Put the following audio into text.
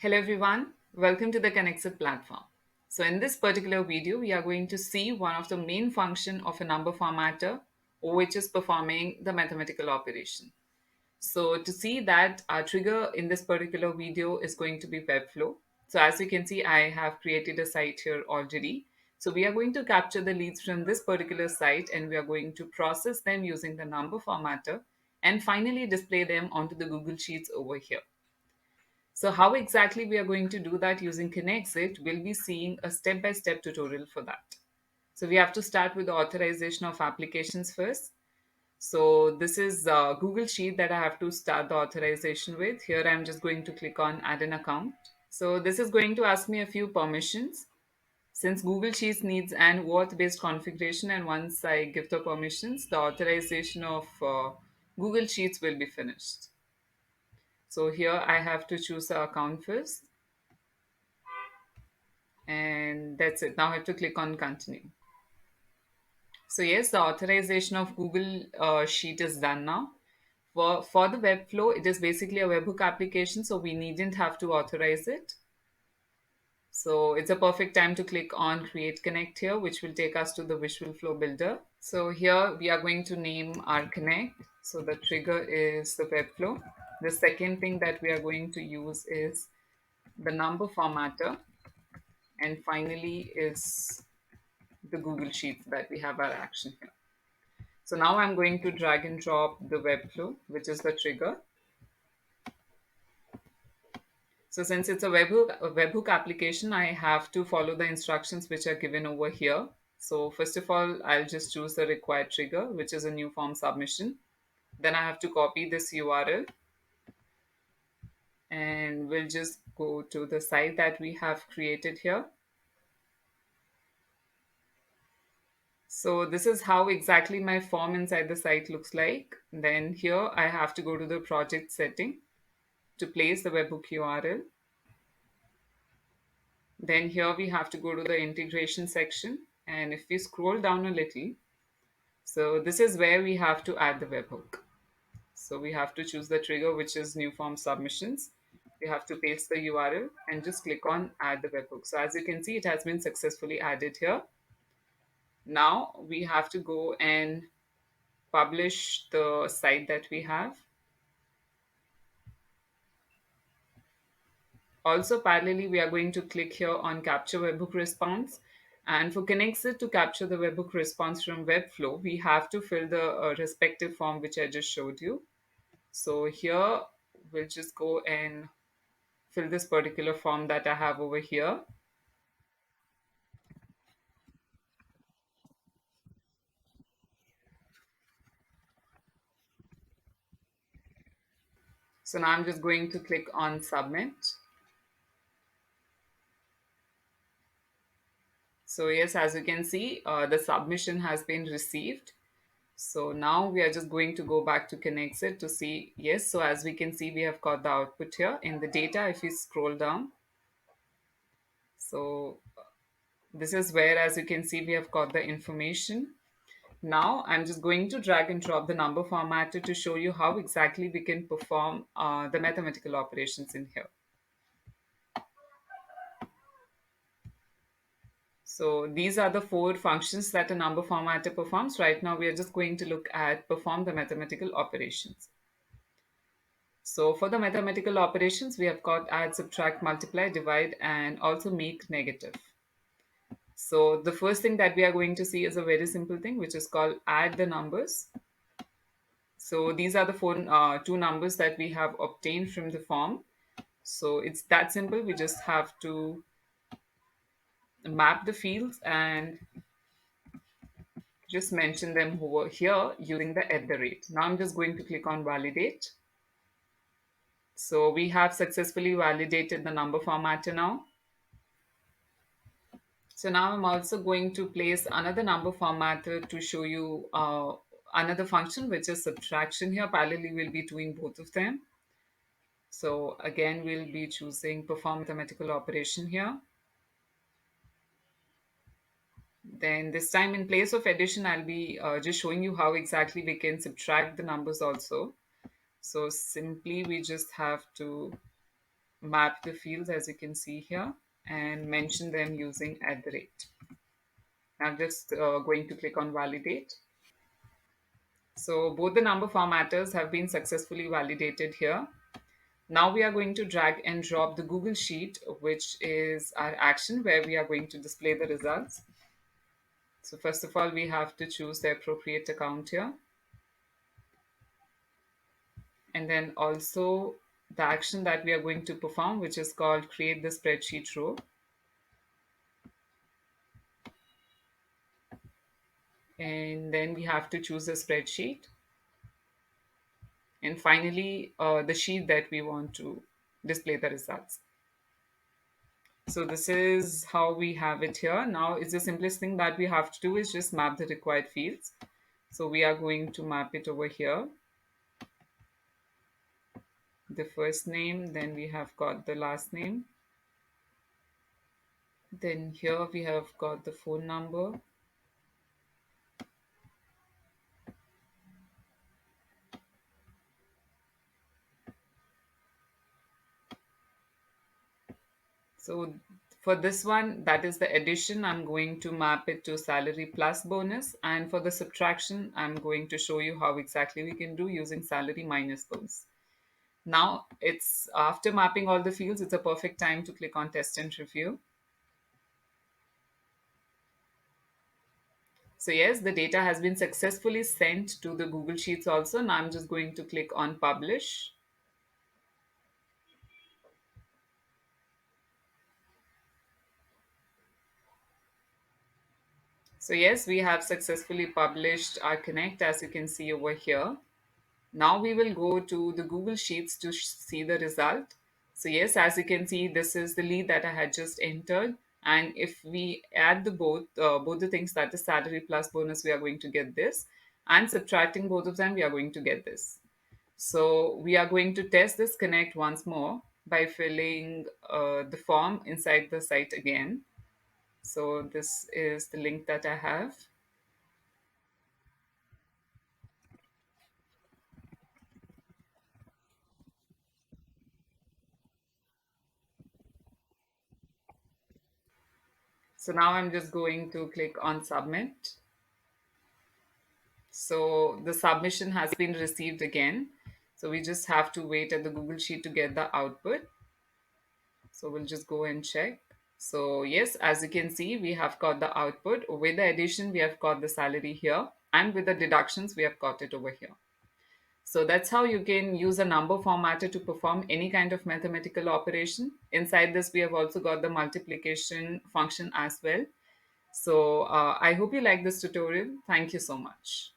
Hello everyone, welcome to the KonnectzIT platform. So in this particular video, we are going to see one of the main function of a number formatter, which is performing the mathematical operation. So to see that, our trigger in this particular video is going to be Webflow. So as you can see, I have created a site here already. So we are going to capture the leads from this particular site and we are going to process them using the number formatter and finally display them onto the Google Sheets over here. So how exactly we are going to do that using KonnectzIT, we'll be seeing a step-by-step tutorial for that. So we have to start with the authorization of applications first. So this is Google Sheet that I have to start the authorization with. Here I'm just going to click on add an account. So this is going to ask me a few permissions. Since Google Sheets needs an OAuth-based configuration, and once I give the permissions, the authorization of Google Sheets will be finished. So here I have to choose the account first. And that's it. Now I have to click on continue. So yes, the authorization of Google Sheet is done now. For the Webflow, it is basically a webhook application, so we needn't have to authorize it. So it's a perfect time to click on Create Connect here, which will take us to the Visual Flow Builder. So here we are going to name our connect. So the trigger is the Webflow. The second thing that we are going to use is the number formatter. And finally is the Google Sheets that we have our action here. So now I'm going to drag and drop the Webflow, which is the trigger. So since it's a webhook application, I have to follow the instructions which are given over here. So first of all, I'll just choose the required trigger, which is a new form submission. Then I have to copy this URL and we'll just go to the site that we have created here. So this is how exactly my form inside the site looks like. Then here I have to go to the project setting to place the webhook URL. Then here we have to go to the integration section. And if we scroll down a little, so this is where we have to add the webhook. So we have to choose the trigger, which is new form submissions. We have to paste the URL and just click on add the webhook. So as you can see, it has been successfully added here. Now we have to go and publish the site that we have. Also, parallelly, we are going to click here on capture webhook response. And for KonnectzIT to capture the webhook response from Webflow, we have to fill the respective form which I just showed you. So here we'll just go and fill this particular form that I have over here. So now I'm just going to click on submit. So yes, as you can see, the submission has been received. So now we are just going to go back to KonnectzIT to see, yes, so as we can see, we have got the output here in the data. If we scroll down, so this is where, as you can see, we have got the information. Now I'm just going to drag and drop the number formatter to show you how exactly we can perform the mathematical operations in here. So these are the four functions that a number formatter performs. Right now, we are just going to look at perform the mathematical operations. So for the mathematical operations, we have got add, subtract, multiply, divide, and also make negative. So the first thing that we are going to see is a very simple thing, which is called add the numbers. So these are the two numbers that we have obtained from the form. So it's that simple. We just have to map the fields and just mention them over here using the at the rate. Now I'm just going to click on validate. So we have successfully validated the number formatter now. So now I'm also going to place another number formatter to show you another function, which is subtraction here. Parallelly, we'll be doing both of them. So again, we'll be choosing perform mathematical operation here. Then this time in place of addition, I'll be just showing you how exactly we can subtract the numbers also. So simply we just have to map the fields as you can see here and mention them using at the rate. I'm just going to click on validate. So both the number formatters have been successfully validated here. Now we are going to drag and drop the Google Sheet, which is our action where we are going to display the results. So first of all, we have to choose the appropriate account here. And then also the action that we are going to perform, which is called create the spreadsheet row. And then we have to choose a spreadsheet. And finally, the sheet that we want to display the results. So this is how we have it here. Now it's the simplest thing that we have to do is just map the required fields. So we are going to map it over here. The first name, then we have got the last name. Then here we have got the phone number. So for this one, that is the addition. I'm going to map it to salary plus bonus. And for the subtraction, I'm going to show you how exactly we can do using salary minus bonus. Now it's after mapping all the fields, it's a perfect time to click on test and review. So yes, the data has been successfully sent to the Google Sheets also. Now I'm just going to click on publish. So yes, we have successfully published our Connect as you can see over here. Now we will go to the Google Sheets to see the result. So yes, as you can see, this is the lead that I had just entered. And if we add the both the things, that is salary plus bonus, we are going to get this. And subtracting both of them, we are going to get this. So we are going to test this Connect once more by filling the form inside the site again. So this is the link that I have. So now I'm just going to click on submit. So the submission has been received again. So we just have to wait at the Google Sheet to get the output. So we'll just go and check. So yes, as you can see, we have got the output. With the addition, we have got the salary here. And with the deductions, we have got it over here. So that's how you can use a number formatter to perform any kind of mathematical operation. Inside this, we have also got the multiplication function as well. So I hope you like this tutorial. Thank you so much.